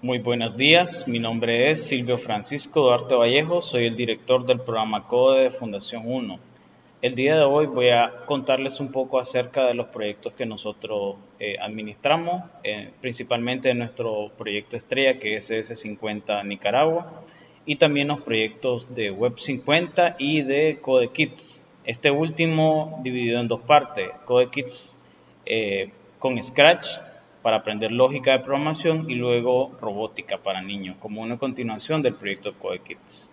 Muy buenos días, mi nombre es Silvio Francisco Duarte Vallejo, soy el director del programa CODE de Fundación 1. El día de hoy voy a contarles un poco acerca de los proyectos que nosotros administramos, principalmente de nuestro proyecto estrella que es CS50 Nicaragua, y también los proyectos de Web 50 y de CODE Kids. Este último dividido en dos partes, CODE Kids con Scratch para aprender lógica de programación y luego robótica para niños, como una continuación del proyecto CODE Kids.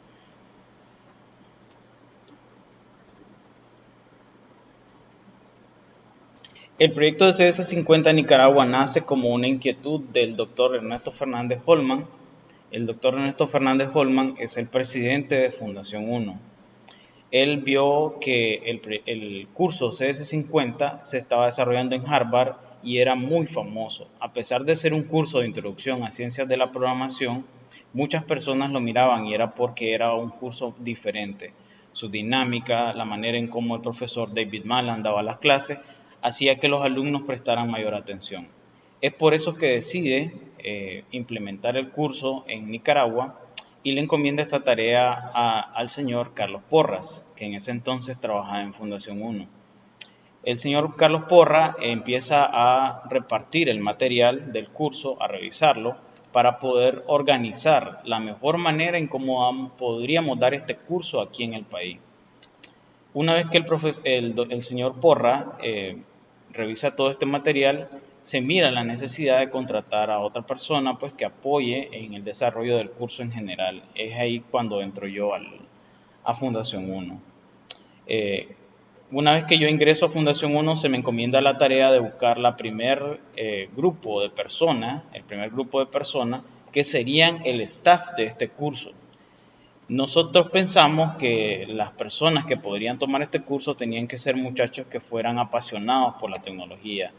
El proyecto de CS50 Nicaragua nace como una inquietud del doctor Ernesto Fernández Holman. El doctor Ernesto Fernández Holman es el presidente de Fundación 1. Él vio que el curso CS50 se estaba desarrollando en Harvard y era muy famoso. A pesar de ser un curso de introducción a ciencias de la programación, muchas personas lo miraban y era porque era un curso diferente. Su dinámica, la manera en cómo el profesor David Malan daba las clases, hacía que los alumnos prestaran mayor atención. Es por eso que decide implementar el curso en Nicaragua y le encomienda esta tarea al señor Carlos Porras, que en ese entonces trabajaba en Fundación 1. El señor Carlos Porras empieza a repartir el material del curso, a revisarlo, para poder organizar la mejor manera en cómo podríamos dar este curso aquí en el país. Una vez que el señor Porra revisa todo este material, se mira la necesidad de contratar a otra persona pues, que apoye en el desarrollo del curso en general. Es ahí cuando entro yo a Fundación 1. Una vez que yo ingreso a Fundación 1, se me encomienda la tarea de buscar el primer grupo de personas que serían el staff de este curso. Nosotros pensamos que las personas que podrían tomar este curso tenían que ser muchachos que fueran apasionados por la tecnología,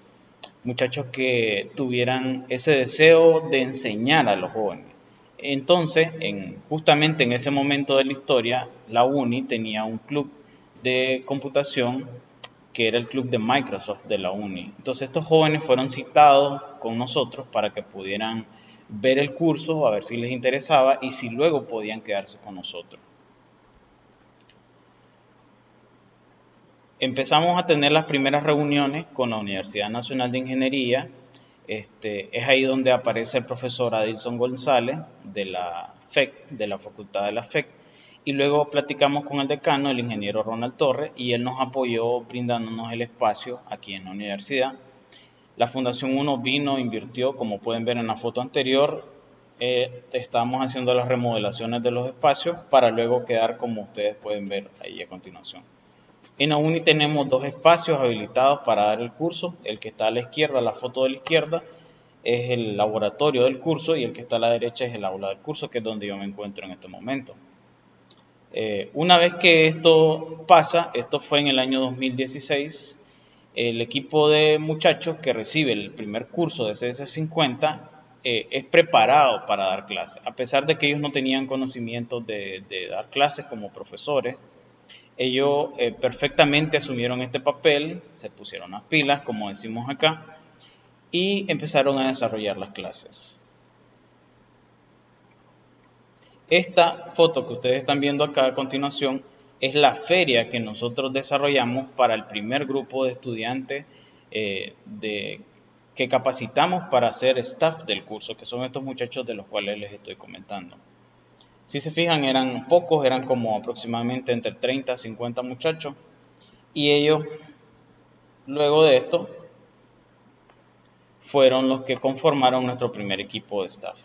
muchachos que tuvieran ese deseo de enseñar a los jóvenes. Entonces, justamente en ese momento de la historia, la UNI tenía un club de computación que era el club de Microsoft de la UNI. Entonces estos jóvenes fueron citados con nosotros para que pudieran ver el curso, a ver si les interesaba y si luego podían quedarse con nosotros. Empezamos a tener las primeras reuniones con la Universidad Nacional de Ingeniería. Es ahí donde aparece el profesor Adilson González de la FEC, de la Facultad de la FEC, y luego platicamos con el decano, el ingeniero Ronald Torres, y él nos apoyó brindándonos el espacio aquí en la universidad. La Fundación 1 vino, invirtió, como pueden ver en la foto anterior, estamos haciendo las remodelaciones de los espacios para luego quedar como ustedes pueden ver ahí a continuación. En la UNI tenemos dos espacios habilitados para dar el curso. El que está a la izquierda, la foto de la izquierda, es el laboratorio del curso y el que está a la derecha es el aula del curso, que es donde yo me encuentro en este momento. Una vez que esto pasa, esto fue en el año 2016, el equipo de muchachos que recibe el primer curso de CS50 es preparado para dar clases. A pesar de que ellos no tenían conocimiento de dar clases como profesores, ellos perfectamente asumieron este papel, se pusieron las pilas, como decimos acá, y empezaron a desarrollar las clases. Esta foto que ustedes están viendo acá a continuación es la feria que nosotros desarrollamos para el primer grupo de estudiantes que capacitamos para ser staff del curso, que son estos muchachos de los cuales les estoy comentando. Si se fijan, eran pocos, eran como aproximadamente entre 30 a 50 muchachos, y ellos, luego de esto, fueron los que conformaron nuestro primer equipo de staff.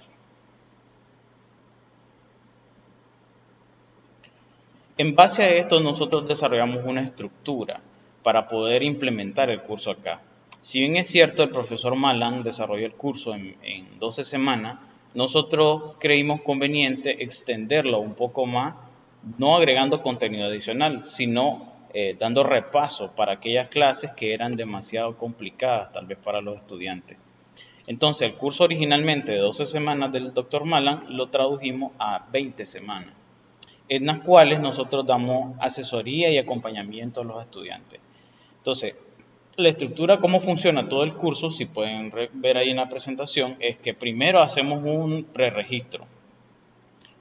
En base a esto, nosotros desarrollamos una estructura para poder implementar el curso acá. Si bien es cierto, el profesor Malan desarrolló el curso en 12 semanas, nosotros creímos conveniente extenderlo un poco más, no agregando contenido adicional, sino dando repaso para aquellas clases que eran demasiado complicadas tal vez para los estudiantes. Entonces, el curso originalmente de 12 semanas del Dr. Malan lo tradujimos a 20 semanas, en las cuales nosotros damos asesoría y acompañamiento a los estudiantes. Entonces, La estructura, cómo funciona todo el curso, si pueden ver ahí en la presentación, es que primero hacemos un preregistro.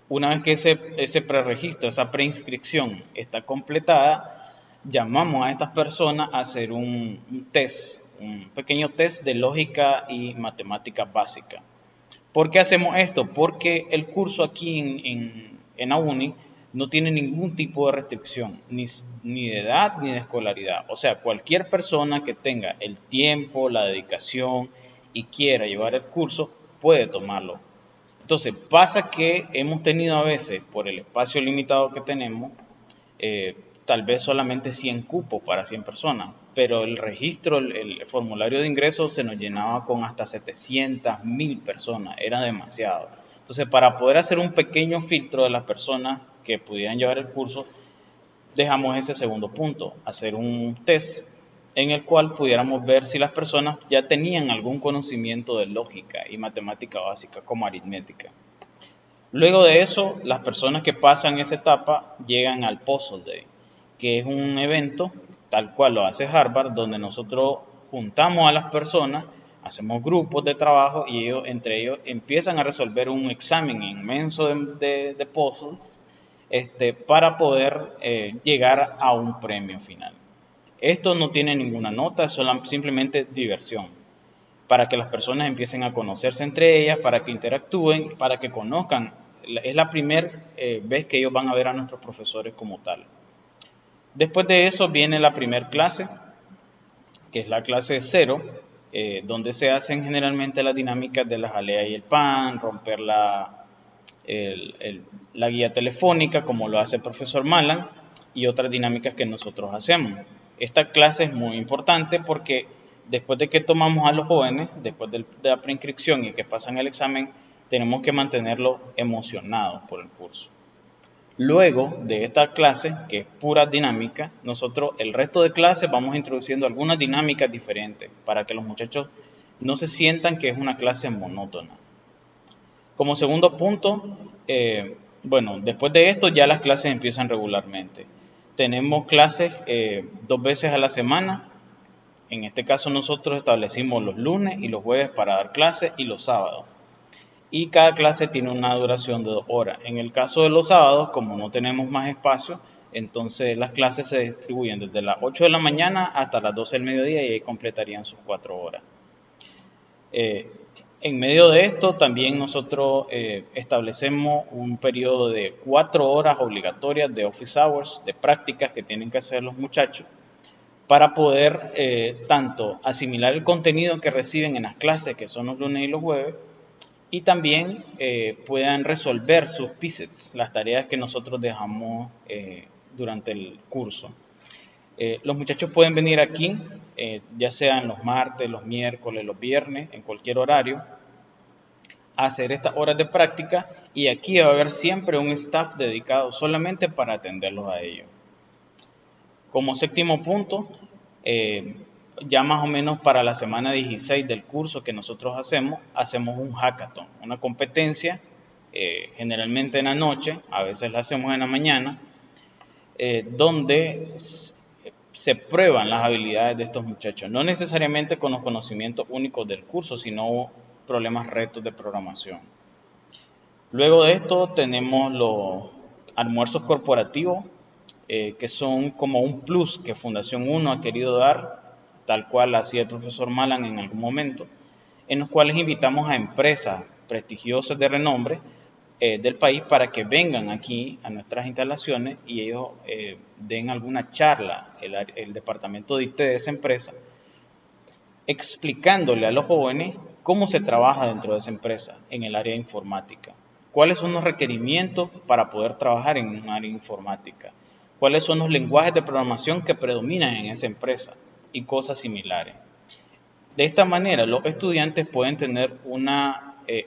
Una vez que ese preregistro, esa preinscripción está completada, llamamos a estas personas a hacer un test, un pequeño test de lógica y matemática básica. ¿Por qué hacemos esto? Porque el curso aquí en la uni no tiene ningún tipo de restricción, ni de edad ni de escolaridad. O sea, cualquier persona que tenga el tiempo, la dedicación y quiera llevar el curso puede tomarlo. Entonces, pasa que hemos tenido a veces, por el espacio limitado que tenemos, tal vez solamente 100 cupos para 100 personas, pero el registro, el formulario de ingreso se nos llenaba con hasta 700, 1000 personas, era demasiado. Entonces, para poder hacer un pequeño filtro de las personas que pudieran llevar el curso, dejamos ese segundo punto, hacer un test en el cual pudiéramos ver si las personas ya tenían algún conocimiento de lógica y matemática básica como aritmética. Luego de eso, las personas que pasan esa etapa llegan al Puzzle Day, que es un evento tal cual lo hace Harvard, donde nosotros juntamos a las personas, hacemos grupos de trabajo y ellos, entre ellos empiezan a resolver un examen inmenso de puzzles para poder llegar a un premio final. Esto no tiene ninguna nota, es simplemente diversión, para que las personas empiecen a conocerse entre ellas, para que interactúen, para que conozcan. Es la primera vez que ellos van a ver a nuestros profesores como tal. Después de eso viene la primera clase, que es la clase 0, donde se hacen generalmente las dinámicas de la jalea y el pan, romper la guía telefónica, como lo hace el profesor Malan, y otras dinámicas que nosotros hacemos. Esta clase es muy importante porque después de que tomamos a los jóvenes, después de la preinscripción y que pasan el examen, tenemos que mantenerlos emocionados por el curso. Luego de esta clase, que es pura dinámica, nosotros el resto de clases vamos introduciendo algunas dinámicas diferentes para que los muchachos no se sientan que es una clase monótona. Como segundo punto, bueno, después de esto ya las clases empiezan regularmente. Tenemos clases 2 veces a la semana. En este caso nosotros establecimos los lunes y los jueves para dar clases y los sábados. Y cada clase tiene una duración de 2 horas. En el caso de los sábados, como no tenemos más espacio, entonces las clases se distribuyen desde las 8 de la mañana hasta las 12 del mediodía y ahí completarían sus 4 horas. En medio de esto también nosotros establecemos un periodo de 4 horas obligatorias de office hours, de prácticas que tienen que hacer los muchachos, para poder tanto asimilar el contenido que reciben en las clases, que son los lunes y los jueves, y también puedan resolver sus PSETs, las tareas que nosotros dejamos durante el curso. Los muchachos pueden venir aquí, ya sean los martes, los miércoles, los viernes, en cualquier horario, a hacer estas horas de práctica, y aquí va a haber siempre un staff dedicado solamente para atenderlos a ellos. Como séptimo punto, ya más o menos para la semana 16 del curso que nosotros hacemos un hackathon, una competencia, generalmente en la noche, a veces la hacemos en la mañana, donde se prueban las habilidades de estos muchachos, no necesariamente con los conocimientos únicos del curso, sino problemas, retos de programación. Luego de esto tenemos los almuerzos corporativos, que son como un plus que Fundación 1 ha querido dar, tal cual hacía el profesor Malan en algún momento, en los cuales invitamos a empresas prestigiosas de renombre del país para que vengan aquí a nuestras instalaciones y ellos den alguna charla, el departamento de IT de esa empresa, explicándole a los jóvenes cómo se trabaja dentro de esa empresa en el área informática, cuáles son los requerimientos para poder trabajar en un área informática, cuáles son los lenguajes de programación que predominan en esa empresa y cosas similares. De esta manera, los estudiantes pueden tener un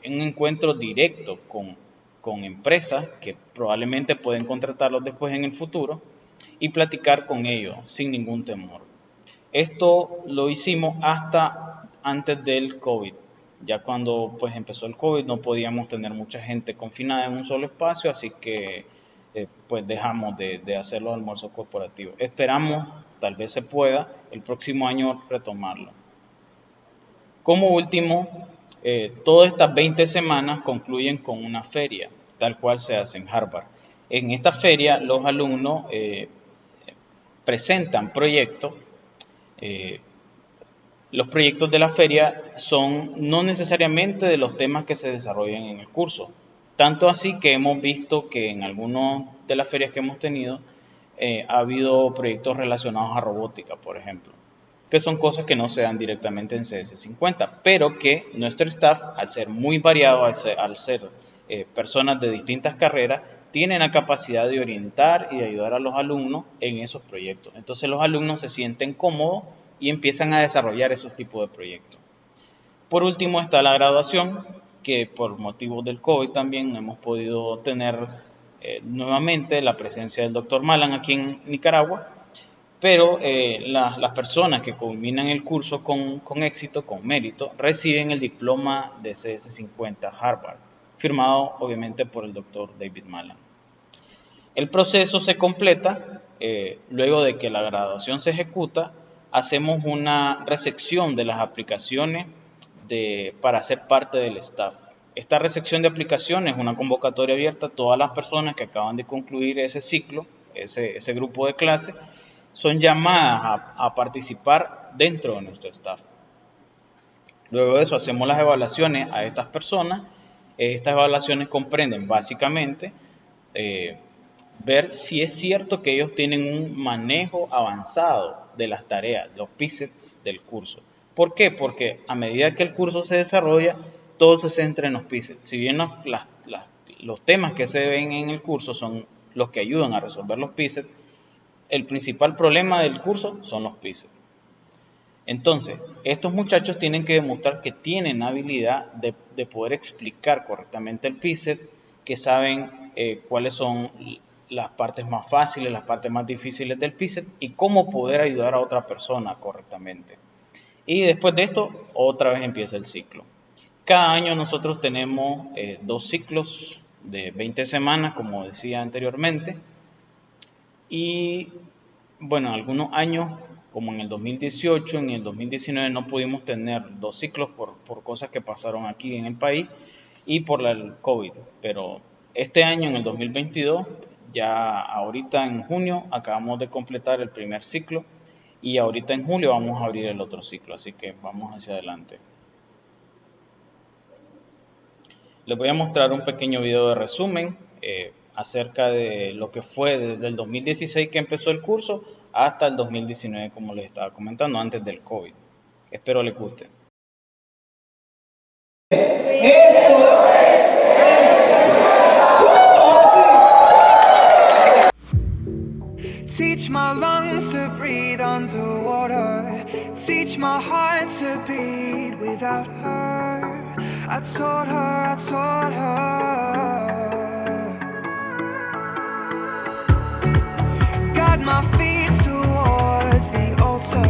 encuentro directo con empresas que probablemente pueden contratarlos después en el futuro y platicar con ellos sin ningún temor. Esto lo hicimos hasta antes del COVID. Ya cuando pues empezó el COVID no podíamos tener mucha gente confinada en un solo espacio, así que pues dejamos de hacer los almuerzos corporativos. Esperamos, tal vez se pueda, el próximo año retomarlo. Como último, todas estas 20 semanas concluyen con una feria, tal cual se hace en Harvard. En esta feria los alumnos presentan proyectos. Los proyectos de la feria son no necesariamente de los temas que se desarrollan en el curso. Tanto así que hemos visto que en algunas de las ferias que hemos tenido ha habido proyectos relacionados a robótica, por ejemplo, que son cosas que no se dan directamente en CS50, pero que nuestro staff, al ser muy variado, al ser personas de distintas carreras, tienen la capacidad de orientar y de ayudar a los alumnos en esos proyectos. Entonces los alumnos se sienten cómodos y empiezan a desarrollar esos tipos de proyectos. Por último está la graduación, que por motivos del COVID también hemos podido tener nuevamente la presencia del doctor Malan aquí en Nicaragua, pero las personas que culminan el curso con éxito, con mérito, reciben el diploma de CS50 Harvard, firmado obviamente por el doctor David Malan. El proceso se completa luego de que la graduación se ejecuta. Hacemos una recepción de las aplicaciones para ser parte del staff. Esta recepción de aplicaciones es una convocatoria abierta a todas las personas que acaban de concluir ese ciclo, ese grupo de clase, son llamadas a participar dentro de nuestro staff. Luego de eso hacemos las evaluaciones a estas personas. Estas evaluaciones comprenden básicamente ver si es cierto que ellos tienen un manejo avanzado de las tareas, los PICETs del curso. ¿Por qué? Porque a medida que el curso se desarrolla, todo se centra en los PICETs. Si bien los temas que se ven en el curso son los que ayudan a resolver los PICETs, el principal problema del curso son los PICETs. Entonces, estos muchachos tienen que demostrar que tienen habilidad de poder explicar correctamente el PICET, que saben cuáles son las partes más fáciles, las partes más difíciles del PICET y cómo poder ayudar a otra persona correctamente. Y después de esto, otra vez empieza el ciclo. Cada año nosotros tenemos 2 ciclos de 20 semanas, como decía anteriormente. Y bueno, algunos años, como en el 2018, en el 2019 no pudimos tener 2 ciclos por cosas que pasaron aquí en el país y por el COVID. Pero este año, en el 2022, ya ahorita en junio acabamos de completar el primer ciclo y ahorita en julio vamos a abrir el otro ciclo, así que vamos hacia adelante. Les voy a mostrar un pequeño video de resumen acerca de lo que fue desde el 2016 que empezó el curso hasta el 2019, como les estaba comentando, antes del COVID. Espero les guste. Teach my lungs to breathe underwater. Teach my heart to beat without her. I taught her. Guide my feet towards the altar.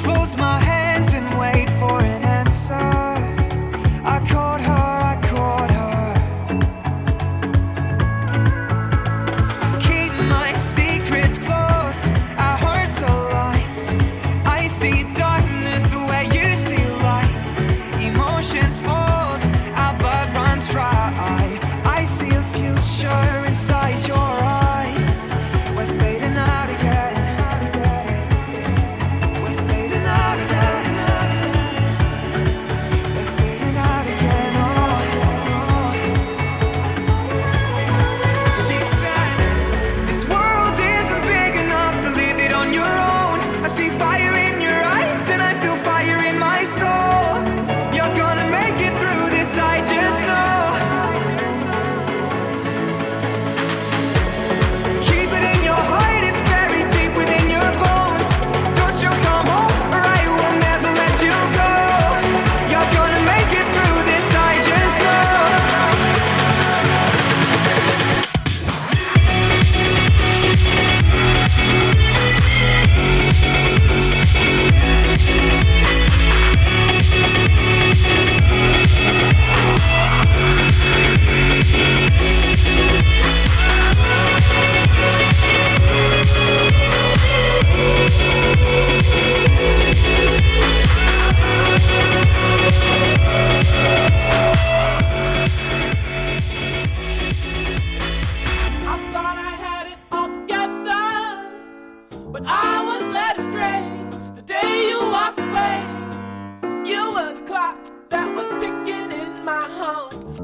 Close my hands and wait for an answer. I caught her. Keep my secrets close. Our hearts aligned. I see darkness where you see light. Emotions fold, our blood runs dry.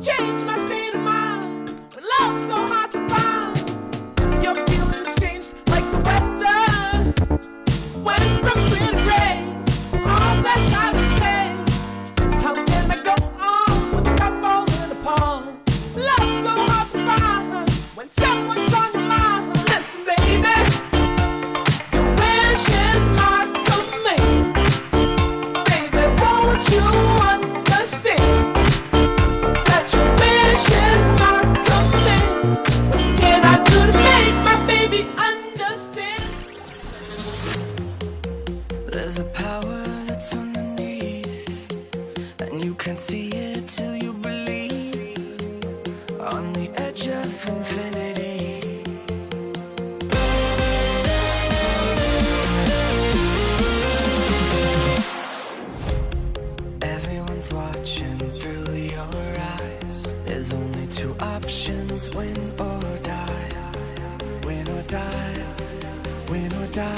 Change my state of mind. When love's so hard to find. Your feelings changed like the weather. Went from pretty rain, all that kind of pain. How can I go on with a cup falling apart? Love's so hard to find when someone's on your mind. Listen, baby, your wish is my command. Baby, won't you understand that your wish is my command? What can I do to make my baby understand? There's a power that's underneath, and you can't see it till you believe. On the edge of infinity. Everyone's watching through your eyes. There's only two options: win or die. Win or die. Win or die.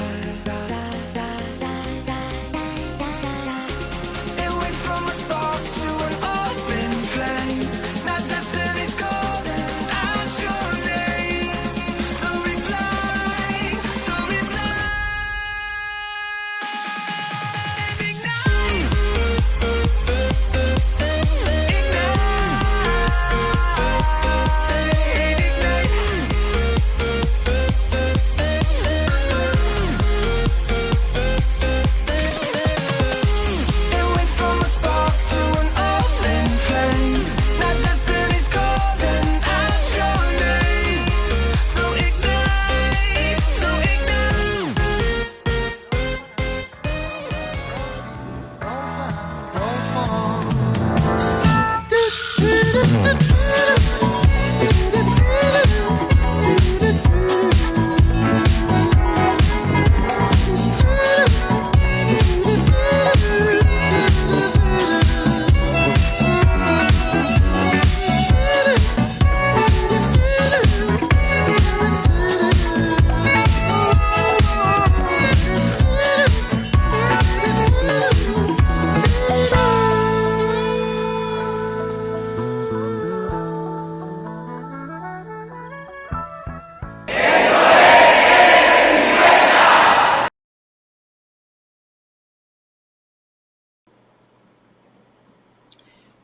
It went from a spark to an open flame. Now destiny's calling out your name. So reply, so reply. Ignite, It went from a spark to an open flame. Now destiny's calling out your name. So ignite, so ignite.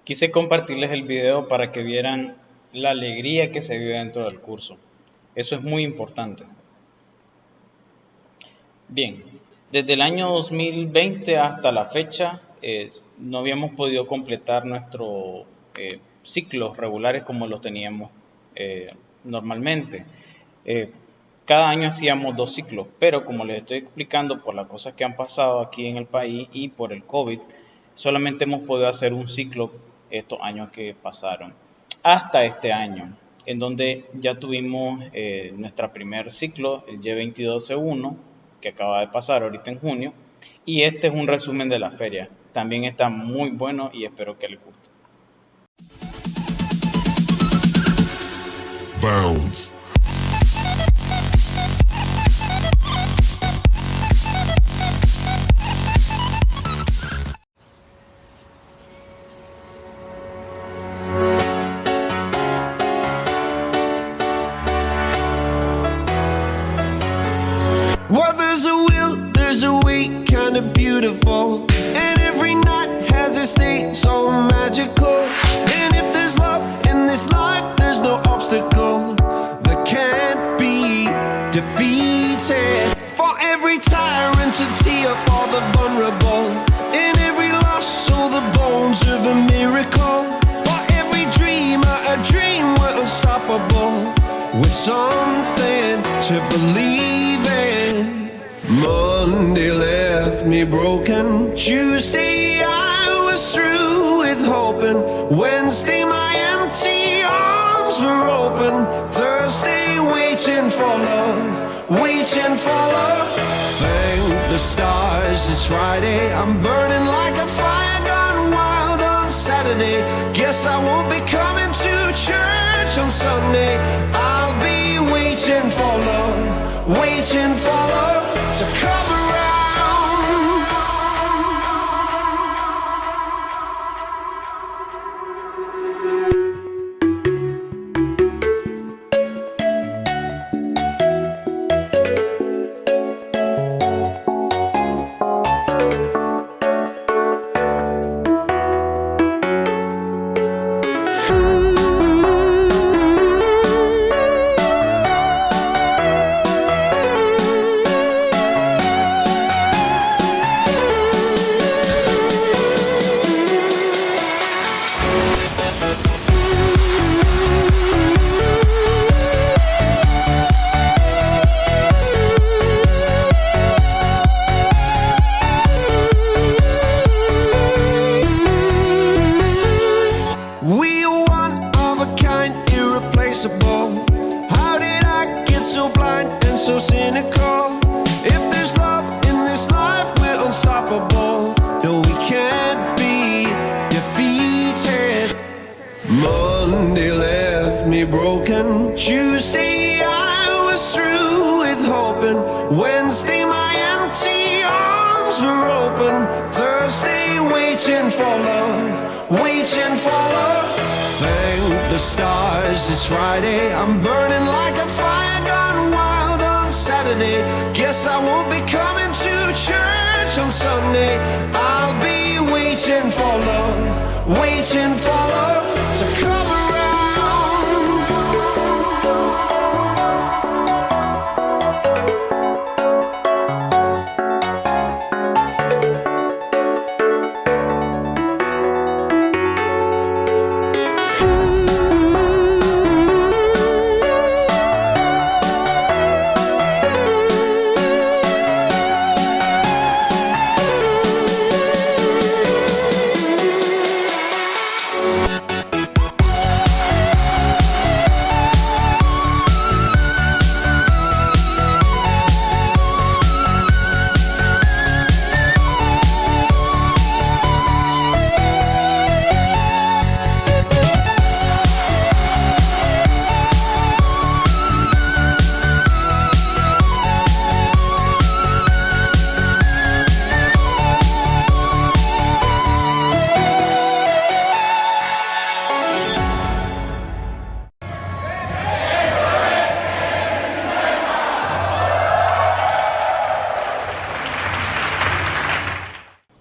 Quise compartirles el video para que vieran la alegría que se vive dentro del curso. Eso es muy importante. Bien, desde el año 2020 hasta la fecha no habíamos podido completar nuestros ciclos regulares como los teníamos normalmente. Cada año hacíamos 2 ciclos, pero como les estoy explicando por las cosas que han pasado aquí en el país y por el COVID, solamente hemos podido hacer un ciclo estos años que pasaron, hasta este año, en donde ya tuvimos nuestro primer ciclo, el Y22C1, que acaba de pasar ahorita en junio, y este es un resumen de la feria. También está muy bueno y espero que les guste. Bounce. Well, there's a will, there's a way, kinda beautiful. And every night has a state so magical. And if there's love in this life, there's no obstacle that can't be defeated. For every tyrant, a tear for the vulnerable. In every loss, so the bones of a miracle. For every dreamer, a dream we're unstoppable. With something to believe in. Monday left me broken. Tuesday I was through with hoping. Wednesday my empty arms were open. Thursday waiting for love, waiting for love. Thank the stars it's Friday. I'm burning like a fire gone wild on Saturday. Guess I won't be coming to church on Sunday. I'll be waiting for love, waiting for love to come around. cynical. If there's love in this life, we're unstoppable. No, we can't be defeated. Monday left me broken. Tuesday I was through with hoping. Wednesday my empty arms were open. Thursday waiting for love, waiting for love. Thank the stars it's Friday. I'm burning like a fire gone wild on Saturday. Guess I won't be coming to church on Sunday. I'll be waiting for love, waiting for love to come around.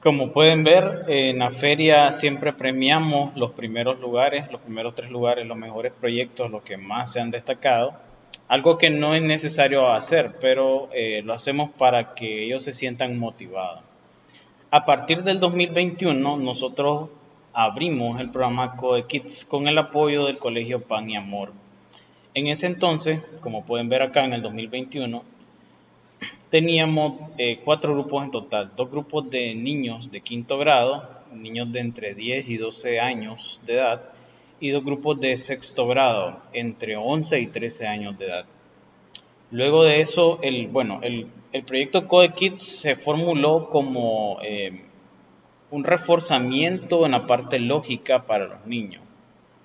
Como pueden ver, en la feria siempre premiamos los primeros lugares, los primeros 3 lugares, los mejores proyectos, los que más se han destacado. Algo que no es necesario hacer, pero lo hacemos para que ellos se sientan motivados. A partir del 2021, nosotros abrimos el programa Code Kids con el apoyo del Colegio Pan y Amor. En ese entonces, como pueden ver acá en el 2021, teníamos 4 grupos en total, 2 grupos de niños de 5º grado, niños de entre 10 y 12 años de edad, y 2 grupos de 6º grado, entre 11 y 13 años de edad. Luego de eso, el proyecto Code Kids se formuló como un reforzamiento en la parte lógica para los niños,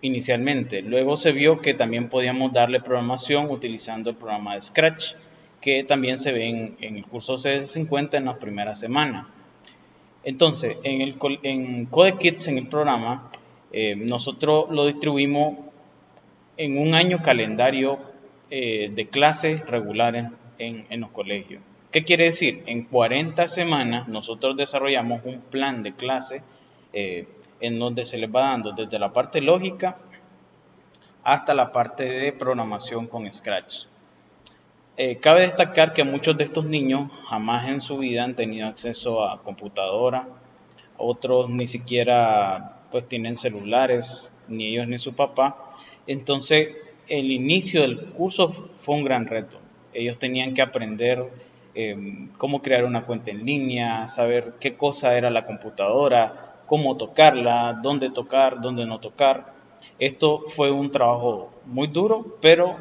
inicialmente. Luego se vio que también podíamos darle programación utilizando el programa de Scratch, que también se ve en el curso CS50 en las primeras semanas. Entonces, en Code Kids, en el programa, nosotros lo distribuimos en un año calendario de clases regulares en los colegios. ¿Qué quiere decir? En 40 semanas nosotros desarrollamos un plan de clase en donde se les va dando desde la parte lógica hasta la parte de programación con Scratch. Cabe destacar que muchos de estos niños jamás en su vida han tenido acceso a computadora, otros ni siquiera pues tienen celulares, ni ellos ni su papá. Entonces el inicio del curso fue un gran reto. Ellos tenían que aprender cómo crear una cuenta en línea, saber qué cosa era la computadora, cómo tocarla, dónde tocar, dónde no tocar. Esto fue un trabajo muy duro, pero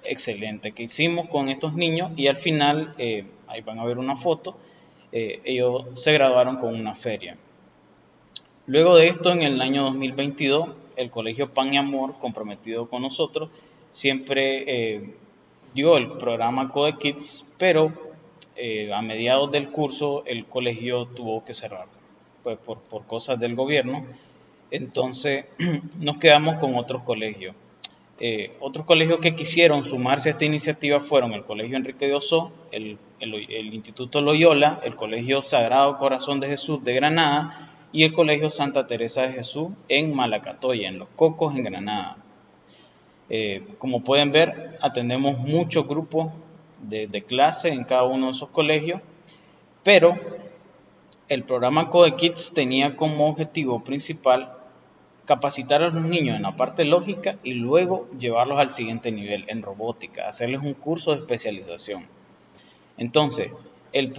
excelente que hicimos con estos niños, y al final, ahí van a ver una foto, ellos se graduaron con una feria. Luego de esto, en el año 2022, el Colegio Pan y Amor, comprometido con nosotros, siempre dio el programa Code Kids, pero a mediados del curso el colegio tuvo que cerrar, pues por cosas del gobierno. Entonces nos quedamos con otros colegios. Otros colegios que quisieron sumarse a esta iniciativa fueron el Colegio Enrique de Ossó, el Instituto Loyola, el Colegio Sagrado Corazón de Jesús de Granada y el Colegio Santa Teresa de Jesús en Malacatoya, en Los Cocos, en Granada. Como pueden ver, atendemos muchos grupos de clase en cada uno de esos colegios, pero el programa Code Kids tenía como objetivo principal capacitar a los niños en la parte lógica y luego llevarlos al siguiente nivel en robótica, hacerles un curso de especialización. Entonces, el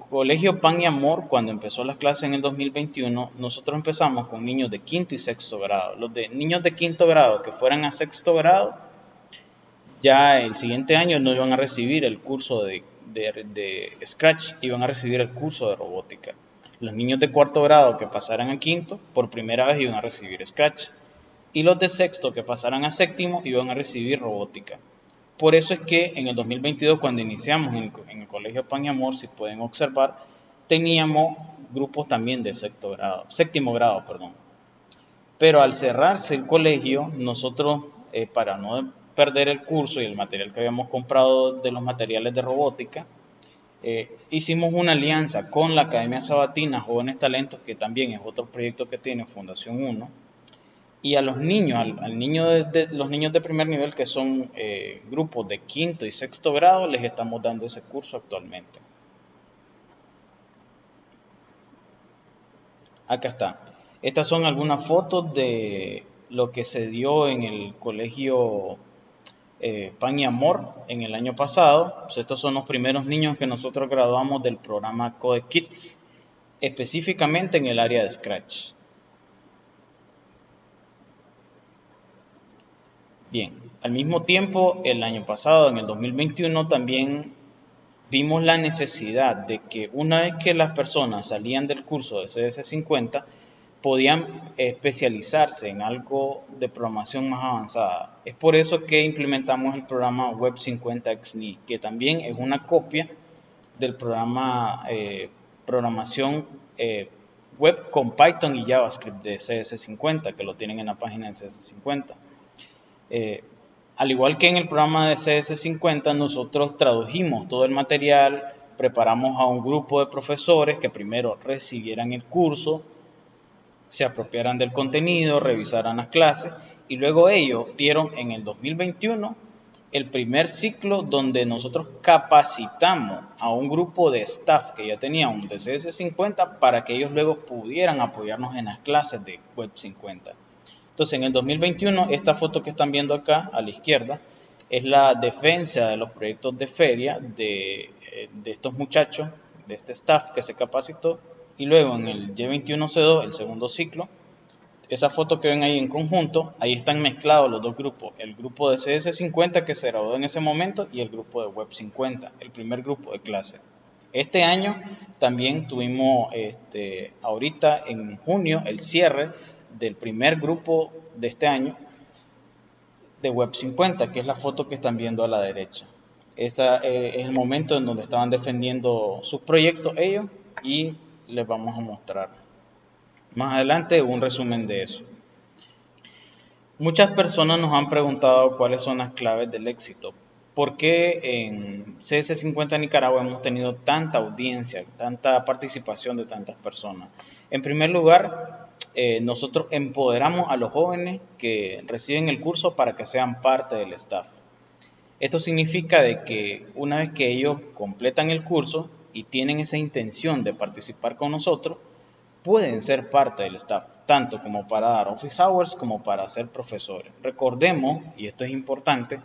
Colegio Pan y Amor, cuando empezó las clases en el 2021, nosotros empezamos con niños de 5º y 6º grado. Los niños de 5º grado que fueran a 6º grado Ya el siguiente año no iban a recibir el curso de Scratch, iban a recibir el curso de robótica. Los niños de cuarto grado que pasaran a quinto, por primera vez iban a recibir Scratch. Y los de sexto que pasaran a séptimo iban a recibir robótica. Por eso es que en el 2022, cuando iniciamos en el Colegio Pan y Amor, si pueden observar, teníamos grupos también de séptimo grado, perdón. Pero al cerrarse el colegio, nosotros, para no perder el curso y el material que habíamos comprado de los materiales de robótica, hicimos una alianza con la Academia Sabatina Jóvenes Talentos, que también es otro proyecto que tiene Fundación 1, y a los niños, los niños de primer nivel, que son grupos de quinto y sexto grado, les estamos dando ese curso actualmente. Acá está. Estas son algunas fotos de lo que se dio en el colegio Pan y Amor en el año pasado. Pues estos son los primeros niños que nosotros graduamos del programa Code Kids, específicamente en el área de Scratch. Bien, al mismo tiempo, el año pasado, en el 2021, también vimos la necesidad de que una vez que las personas salían del curso de CS50, podían especializarse en algo de programación más avanzada. Es por eso que implementamos el programa Web 50 XNI, que también es una copia del programa programación web con Python y JavaScript de CS50, que lo tienen en la página de CS50. Al igual que en el programa de CS50, nosotros tradujimos todo el material, preparamos a un grupo de profesores que primero recibieran el curso, se apropiaran del contenido, revisaran las clases y luego ellos dieron en el 2021 el primer ciclo donde nosotros capacitamos a un grupo de staff que ya tenía un CS50 para que ellos luego pudieran apoyarnos en las clases de Web 50. Entonces, en el 2021, esta foto que están viendo acá a la izquierda es la defensa de los proyectos de feria de estos muchachos, de este staff que se capacitó. Y luego en el Y21C2, el segundo ciclo, esa foto que ven ahí en conjunto, ahí están mezclados los dos grupos. El grupo de CS50 que se graduó en ese momento y el grupo de Web 50, el primer grupo de clase. Este año también tuvimos, ahorita en junio, el cierre del primer grupo de este año de Web 50, que es la foto que están viendo a la derecha. Ese es el momento en donde estaban defendiendo sus proyectos ellos y les vamos a mostrar más adelante un resumen de eso. Muchas personas nos han preguntado cuáles son las claves del éxito. ¿Por qué en CS50 Nicaragua hemos tenido tanta audiencia, tanta participación de tantas personas? En primer lugar, nosotros empoderamos a los jóvenes que reciben el curso para que sean parte del staff. Esto significa de que una vez que ellos completan el curso y tienen esa intención de participar con nosotros, pueden ser parte del staff, tanto como para dar office hours como para ser profesores. Recordemos, y esto es importante,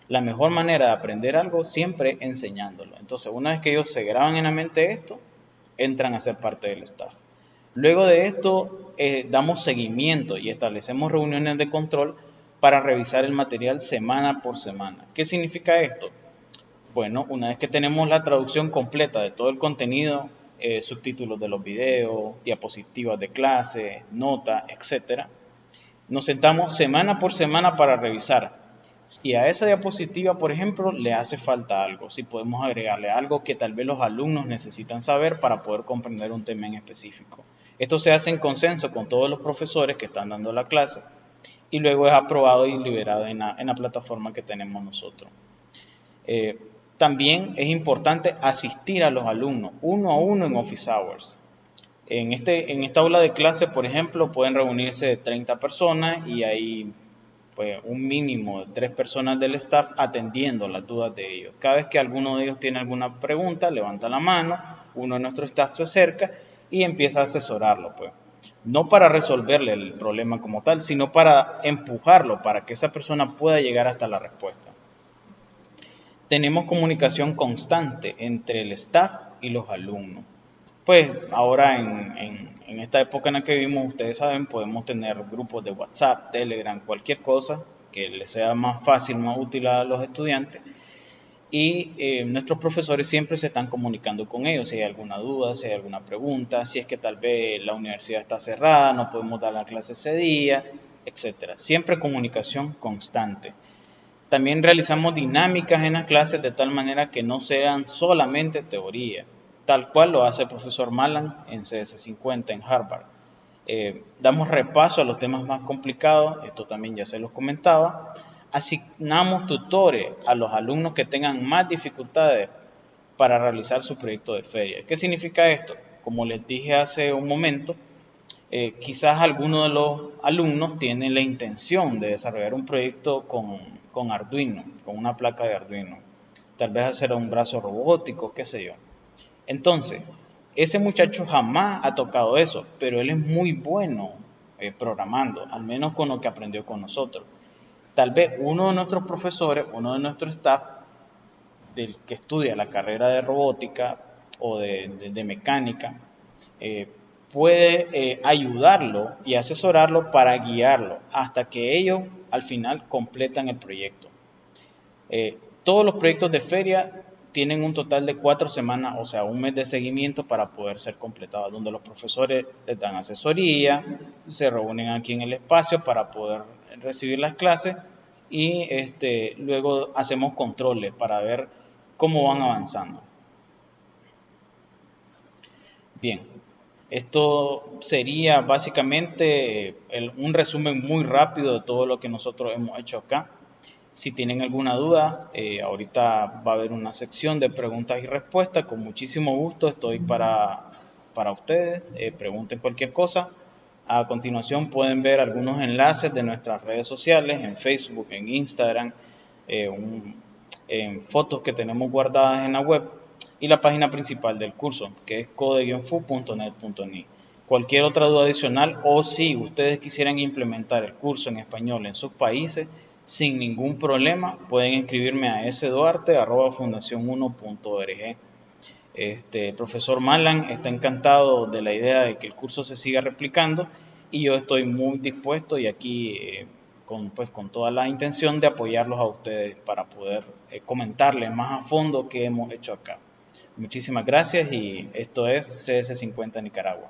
la mejor manera de aprender algo siempre enseñándolo. Entonces, una vez que ellos se graban en la mente esto, entran a ser parte del staff. Luego de esto, damos seguimiento y establecemos reuniones de control para revisar el material semana por semana. ¿Qué significa esto? Bueno, una vez que tenemos la traducción completa de todo el contenido, subtítulos de los videos, diapositivas de clase, notas, etc., nos sentamos semana por semana para revisar. Y a esa diapositiva, por ejemplo, le hace falta algo. Si podemos agregarle algo que tal vez los alumnos necesitan saber para poder comprender un tema en específico. Esto se hace en consenso con todos los profesores que están dando la clase y luego es aprobado y liberado en la plataforma que tenemos nosotros. También es importante asistir a los alumnos uno a uno en office hours. En esta aula de clase, por ejemplo, pueden reunirse 30 personas y hay pues, un mínimo de 3 personas del staff atendiendo las dudas de ellos. Cada vez que alguno de ellos tiene alguna pregunta, levanta la mano, uno de nuestro staff se acerca y empieza a asesorarlo. Pues. No para resolverle el problema como tal, sino para empujarlo, para que esa persona pueda llegar hasta la respuesta. Tenemos comunicación constante entre el staff y los alumnos. Pues ahora en esta época en la que vivimos, ustedes saben, podemos tener grupos de WhatsApp, Telegram, cualquier cosa que les sea más fácil, más útil a los estudiantes. Y nuestros profesores siempre se están comunicando con ellos si hay alguna duda, si hay alguna pregunta, si es que tal vez la universidad está cerrada, no podemos dar la clase ese día, etcétera. Siempre comunicación constante. También realizamos dinámicas en las clases de tal manera que no sean solamente teoría, tal cual lo hace el profesor Malan en CS50 en Harvard. Damos repaso a los temas más complicados, esto también ya se los comentaba. Asignamos tutores a los alumnos que tengan más dificultades para realizar su proyecto de feria. ¿Qué significa esto? Como les dije hace un momento, quizás alguno de los alumnos tiene la intención de desarrollar un proyecto con Arduino, con una placa de Arduino. Tal vez hacer un brazo robótico, qué sé yo. Entonces, ese muchacho jamás ha tocado eso, pero él es muy bueno programando, al menos con lo que aprendió con nosotros. Tal vez uno de nuestros profesores, uno de nuestro staff, del que estudia la carrera de robótica o de mecánica, puede ayudarlo y asesorarlo para guiarlo hasta que ellos al final completan el proyecto. Todos los proyectos de feria tienen un total de 4 semanas, o sea, un mes de seguimiento para poder ser completados, donde los profesores les dan asesoría, se reúnen aquí en el espacio para poder recibir las clases y luego hacemos controles para ver cómo van avanzando. Bien, esto sería básicamente un resumen muy rápido de todo lo que nosotros hemos hecho acá. Si tienen alguna duda, ahorita va a haber una sección de preguntas y respuestas. Con muchísimo gusto estoy para ustedes. Pregunten cualquier cosa. A continuación pueden ver algunos enlaces de nuestras redes sociales, en Facebook, en Instagram, en fotos que tenemos guardadas en la web y la página principal del curso, que es code-fu.net.ni. Cualquier otra duda adicional o si ustedes quisieran implementar el curso en español en sus países, sin ningún problema, pueden escribirme a sduarte@fundacion1.org. El profesor Malan está encantado de la idea de que el curso se siga replicando y yo estoy muy dispuesto y aquí con toda la intención de apoyarlos a ustedes para poder comentarles más a fondo qué hemos hecho acá. Muchísimas gracias y esto es CS50 Nicaragua.